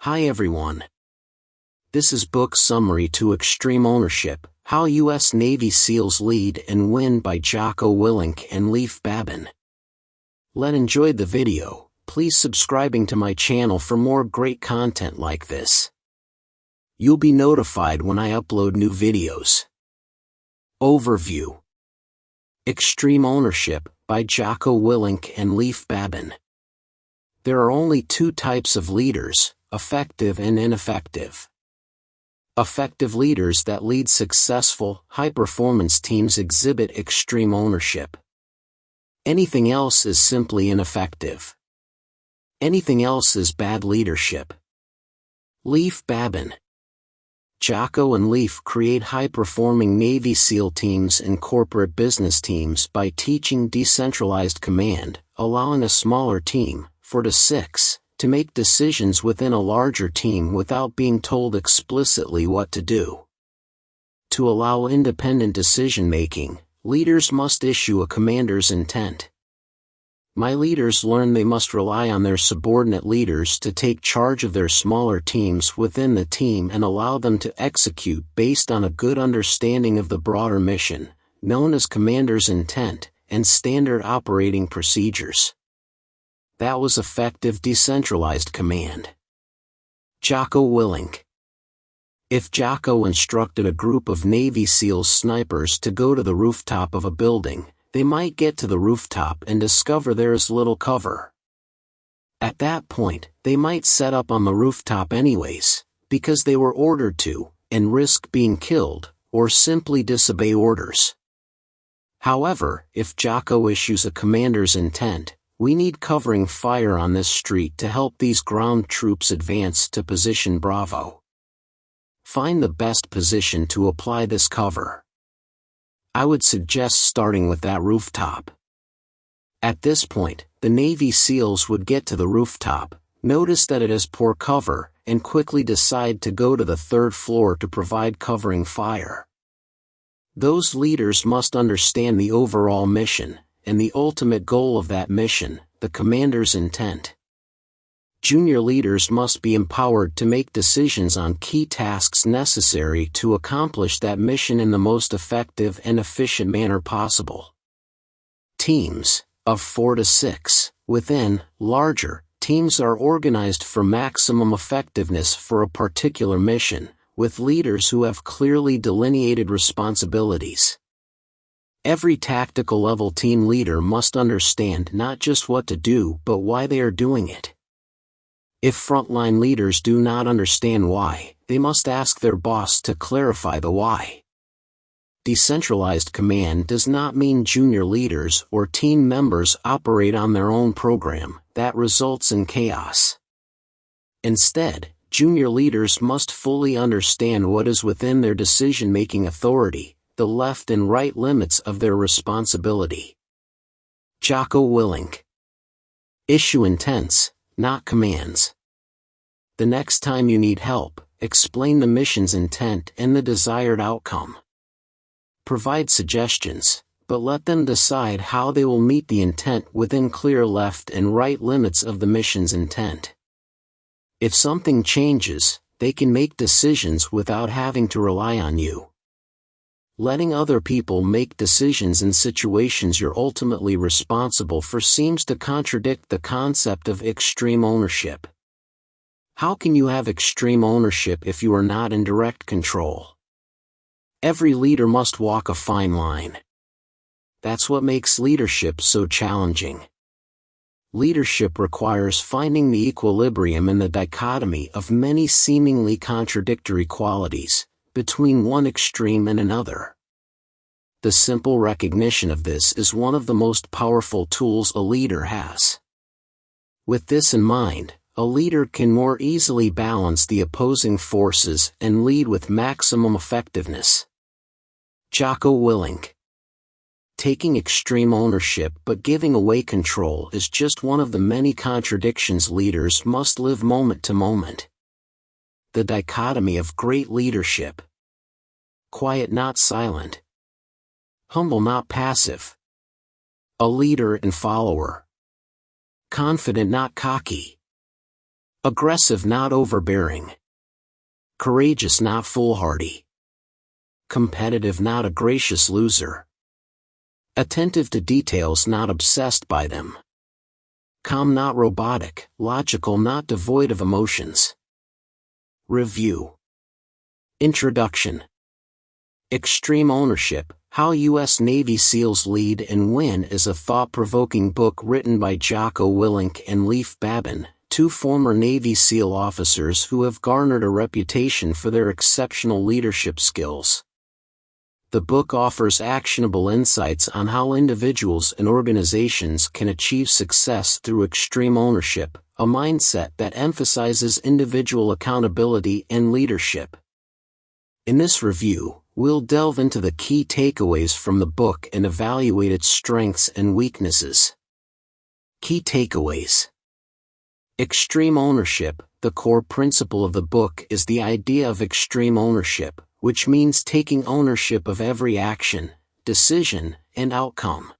Hi everyone. This is book summary to Extreme Ownership, How U.S. Navy SEALs Lead and Win by Jocko Willink and Leif Babin. Let enjoyed the video. Please subscribing to my channel for more great content like this. You'll be notified when I upload new videos. Overview. Extreme Ownership by Jocko Willink and Leif Babin. There are only two types of leaders, effective and ineffective. Effective leaders that lead successful, high-performance teams exhibit extreme ownership. Anything else is simply ineffective. Anything else is bad leadership. Leif Babin. Jocko and Leif create high-performing Navy SEAL teams and corporate business teams by teaching decentralized command, allowing a smaller team, 4 to 6, to make decisions within a larger team without being told explicitly what to do. To allow independent decision-making, leaders must issue a commander's intent. My leaders learn they must rely on their subordinate leaders to take charge of their smaller teams within the team and allow them to execute based on a good understanding of the broader mission, known as commander's intent, and standard operating procedures. That was effective decentralized command. Jocko Willink. If Jocko instructed a group of Navy SEALs snipers to go to the rooftop of a building, they might get to the rooftop and discover there is little cover. At that point, they might set up on the rooftop anyways, because they were ordered to, and risk being killed, or simply disobey orders. However, if Jocko issues a commander's intent, we need covering fire on this street to help these ground troops advance to position Bravo. Find the best position to apply this cover. I would suggest starting with that rooftop. At this point, the Navy SEALs would get to the rooftop, notice that it has poor cover, and quickly decide to go to the 3rd floor to provide covering fire. Those leaders must understand the overall mission, and the ultimate goal of that mission, the commander's intent. Junior leaders must be empowered to make decisions on key tasks necessary to accomplish that mission in the most effective and efficient manner possible. Teams, of 4 to 6, within, larger, teams are organized for maximum effectiveness for a particular mission, with leaders who have clearly delineated responsibilities. Every tactical level team leader must understand not just what to do but why they are doing it. If frontline leaders do not understand why, they must ask their boss to clarify the why. Decentralized command does not mean junior leaders or team members operate on their own program. That results in chaos. Instead, junior leaders must fully understand what is within their decision-making authority, the left and right limits of their responsibility. Jocko Willink. Issue intents, not commands. The next time you need help, explain the mission's intent and the desired outcome. Provide suggestions, but let them decide how they will meet the intent within clear left and right limits of the mission's intent. If something changes, they can make decisions without having to rely on you. Letting other people make decisions in situations you're ultimately responsible for seems to contradict the concept of extreme ownership. How can you have extreme ownership if you are not in direct control? Every leader must walk a fine line. That's what makes leadership so challenging. Leadership requires finding the equilibrium in the dichotomy of many seemingly contradictory qualities, between one extreme and another. The simple recognition of this is one of the most powerful tools a leader has. With this in mind, a leader can more easily balance the opposing forces and lead with maximum effectiveness. Jocko Willink. Taking extreme ownership but giving away control is just one of the many contradictions leaders must live moment to moment. The dichotomy of great leadership. Quiet, not silent. Humble, not passive. A leader and follower. Confident, not cocky. Aggressive, not overbearing. Courageous, not foolhardy. Competitive, not a gracious loser. Attentive to details, not obsessed by them. Calm, not robotic. Logical, not devoid of emotions. Review. Introduction. Extreme Ownership: How U.S. Navy SEALs Lead and Win is a thought-provoking book written by Jocko Willink and Leif Babin, two former Navy SEAL officers who have garnered a reputation for their exceptional leadership skills. The book offers actionable insights on how individuals and organizations can achieve success through extreme ownership, a mindset that emphasizes individual accountability and leadership. In this review, we'll delve into the key takeaways from the book and evaluate its strengths and weaknesses. Key takeaways. Extreme ownership: The core principle of the book is the idea of extreme ownership, which means taking ownership of every action, decision, and outcome.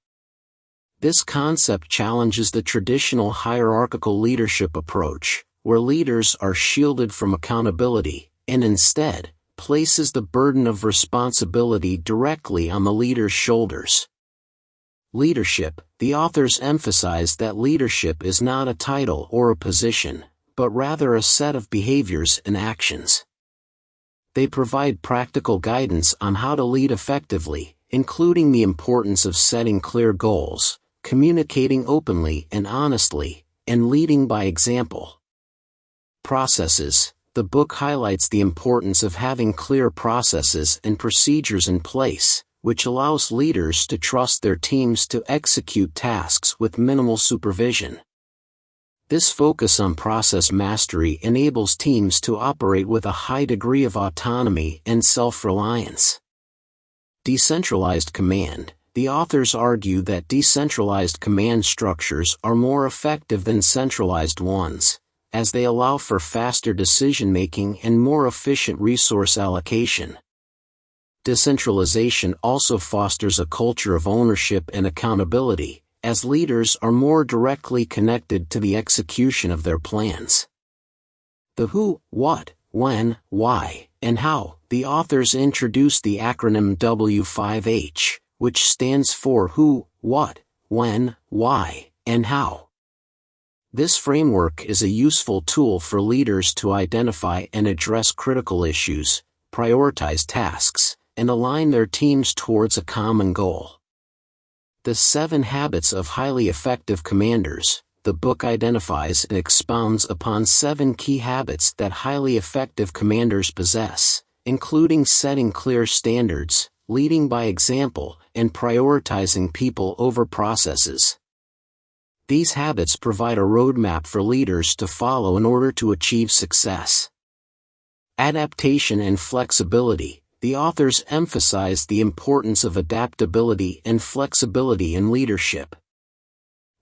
This concept challenges the traditional hierarchical leadership approach, where leaders are shielded from accountability, and instead, places the burden of responsibility directly on the leader's shoulders. Leadership: The authors emphasize that leadership is not a title or a position, but rather a set of behaviors and actions. They provide practical guidance on how to lead effectively, including the importance of setting clear goals, communicating openly and honestly, and leading by example. Processes: The book highlights the importance of having clear processes and procedures in place, which allows leaders to trust their teams to execute tasks with minimal supervision. This focus on process mastery enables teams to operate with a high degree of autonomy and self-reliance. Decentralized command: The authors argue that decentralized command structures are more effective than centralized ones, as they allow for faster decision-making and more efficient resource allocation. Decentralization also fosters a culture of ownership and accountability, as leaders are more directly connected to the execution of their plans. The who, what, when, why, and how: The authors introduce the acronym W5H, which stands for who, what, when, why, and how. This framework is a useful tool for leaders to identify and address critical issues, prioritize tasks, and align their teams towards a common goal. The 7 Habits of Highly Effective Commanders: The book identifies and expounds upon 7 key habits that highly effective commanders possess, including setting clear standards, leading by example, and prioritizing people over processes. These habits provide a roadmap for leaders to follow in order to achieve success. Adaptation and flexibility: The authors emphasize the importance of adaptability and flexibility in leadership.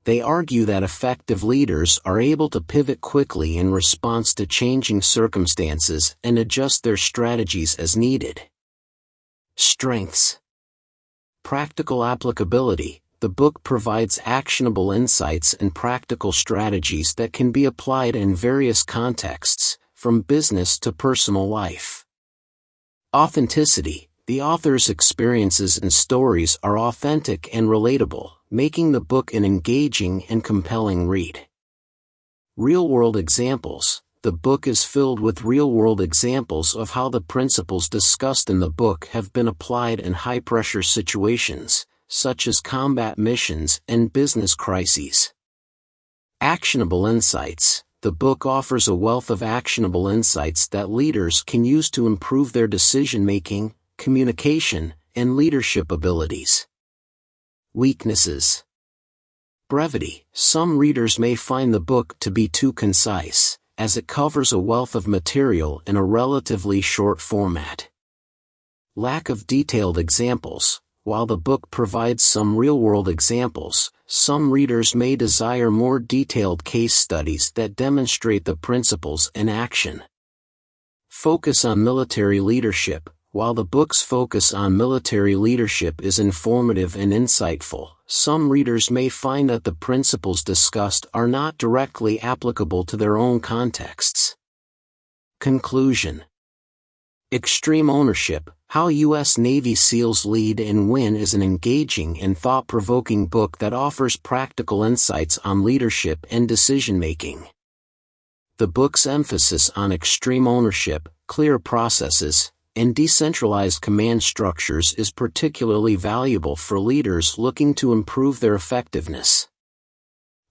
They argue that effective leaders are able to pivot quickly in response to changing circumstances and adjust their strategies as needed. Strengths. Practical applicability: The book provides actionable insights and practical strategies that can be applied in various contexts, from business to personal life. Authenticity: The author's experiences and stories are authentic and relatable, making the book an engaging and compelling read. Real-world examples: The book is filled with real-world examples of how the principles discussed in the book have been applied in high-pressure situations, such as combat missions and business crises. Actionable insights: The book offers a wealth of actionable insights that leaders can use to improve their decision-making, communication, and leadership abilities. Weaknesses. Brevity: Some readers may find the book to be too concise, as it covers a wealth of material in a relatively short format. Lack of detailed examples: While the book provides some real-world examples, some readers may desire more detailed case studies that demonstrate the principles in action. Focus on military leadership: While the book's focus on military leadership is informative and insightful, some readers may find that the principles discussed are not directly applicable to their own contexts. Conclusion. Extreme Ownership: How U.S. Navy SEALs Lead and Win is an engaging and thought-provoking book that offers practical insights on leadership and decision-making. The book's emphasis on extreme ownership, clear processes, and decentralized command structures is particularly valuable for leaders looking to improve their effectiveness.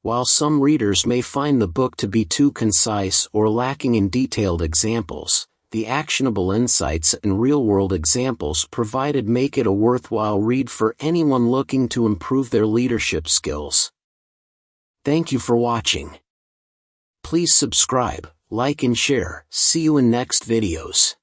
While some readers may find the book to be too concise or lacking in detailed examples, the actionable insights and real-world examples provided make it a worthwhile read for anyone looking to improve their leadership skills. Thank you for watching. Please subscribe, like and share. See you in next videos.